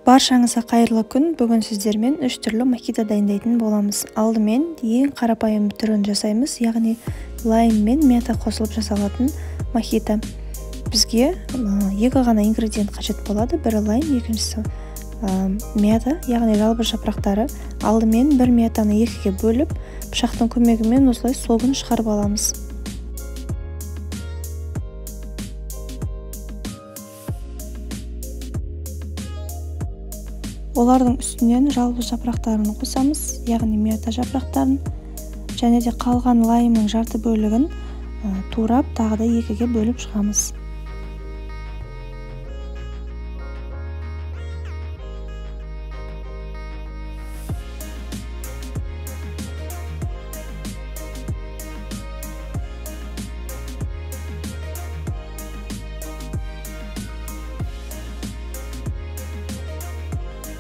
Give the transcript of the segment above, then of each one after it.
Баршаңызға қайырлы күн. Бүгін сіздермен 3 түрлі мохито дайындайтын боламыз. Алдымен ең қарапайым түрін жасаймыз, яғни лайм мен мята қосылып жасалатын мохито. Бізге екі ғана ингредиент қажет болады. Бірі лайм, екіншісі мята, яғни жалбыз жапырақтары. Алдымен бір мятаны екіге бөліп, пышақтың көмегімен осылай согын шығарып аламыз. Олардың үстінен жалбыз жапырақтарын қосамыз, яғни мята жапырақтарын, және де қалған лаймның жарты бөлігін турап, тағы да екіге бөліп шығамыз.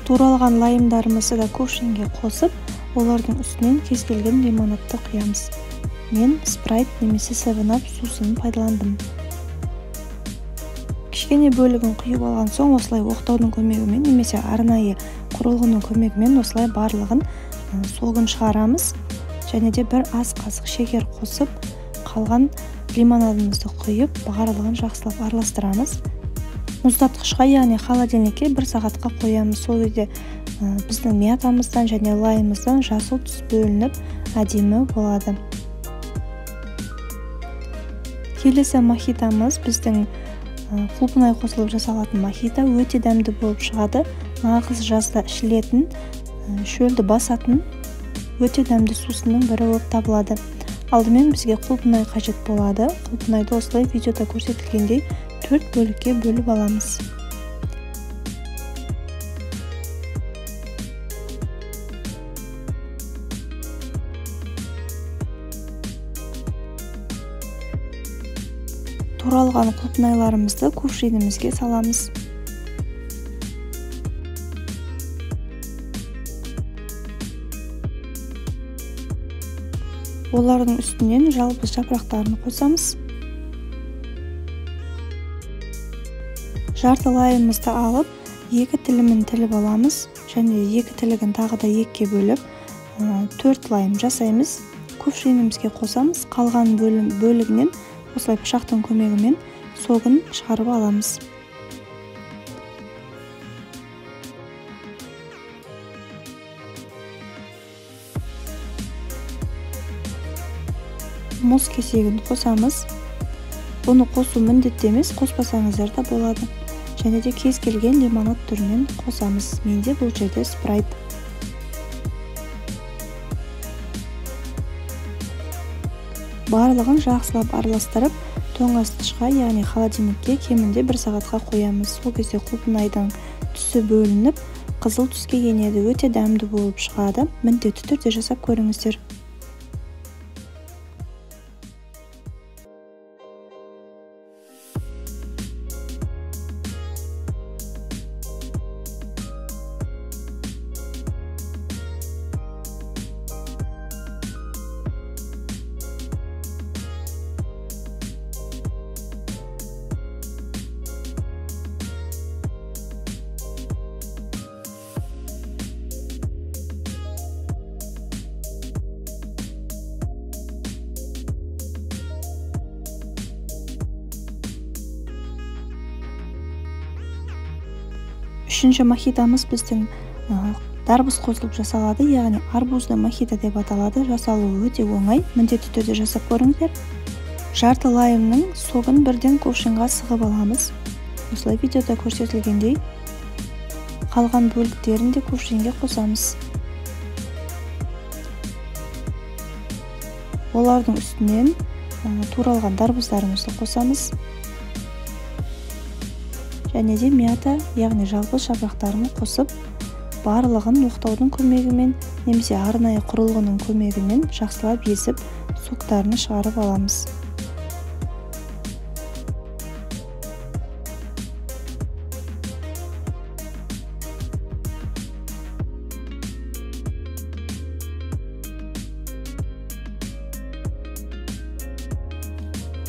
Туралған лаймдарымызды да кувшинге қосып, олардың үстінен кез келген лимонадты құямыз. Мен спрайт немесе 7-Up сусынын пайдаландым. Кішкене бөлігін құйып алған соң, осылай оқтаудың көмегімен немесе арнайы құрылғының көмегімен осылай барлығын согын шығарамыз. Және де бір ас қасық шекер қосып, қалған лимонадымызды құйып, барлығын жақсылап араластырамыз. Мұздатқышқа, яғни холодильникке 1 сағатқа қоямыз. Сол кезде біздің мятамыздан және лаймымыздан жасыл түс бөлініп, әдемі болады. Келесі мохитамыз біздің клубнай қосылып жасалатын мохито, өте дәмді болып шығады. Нағыз жазда ішілетін, шөлді басатын өте дәмді сусынның бірі болып табылады. Алдымен бізге клубнай қажет болады. Клубнайды осылай видеода көрсетілгендей 4 бөлікке бөліп аламыз. Туралған клубнайларымызды кувшинімізге саламыз. Олардың үстінен жалбыз жапырақтарын қосамыз. Жарты лаймымызды алып, 2 тілімін тіліп аламыз, және 2 тілігін тағы да 2-ге бөліп, 4 лайм жасаймыз. Кувшинімізге қосамыз, қалған бөлігінен осылай пышақтың көмегімен согын шығарып аламыз. Мұз кесегін қосамыз. Бұны қосу міндетті емес, қоспасаңыздар да болады. Және де кез келген лимонад түрінен қосамыз. Менде бұл жерде спрайт. Барлығын жақсылап араластырып, тоңазытқышқа, яғни холодильникке кемінде 1 сағатқа қоямыз. Сол кезде клубнайдың түсі бөлініп, қызыл түске енеді, өте дәмді болып шығады. Міндетті түрде жасап көріңіздер. Үшінші мохитамыз біздің дарбыз қосылып жасалады, яғни арбузды мохито деп аталады. Жасалуы өте оңай, міндетті түрде жасап көріңіздер. Жарты лаймның согын бірден кувшинға сығып аламыз. Осылай видеода көрсетілгендей, қалған бөліктерін де кувшинге қосамыз. Олардың үстінен туралған дарбыздарымызды қосамыз. Және де мята, яғни жалбыз жапырақтарын қосып, барлығын оқтаудың көмегімен немесе арнайы құрылғының көмегімен жақсылап езіп, соктарын шығарып аламыз.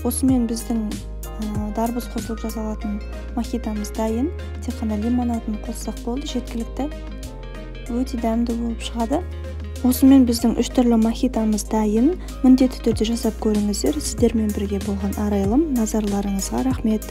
Осымен біздің дарбыз қосылып жасалатын мохитамыз дайын. тек қана лимонадын қоссақ болды, жеткілікті. Өте дәмді болып шығады. Осымен біздің 3 түрлі мохитомыз дайын. Міндетті түрде жасап көріңіздер. Сіздермен бірге болған Арайлым. Назарларыңызға рахмет.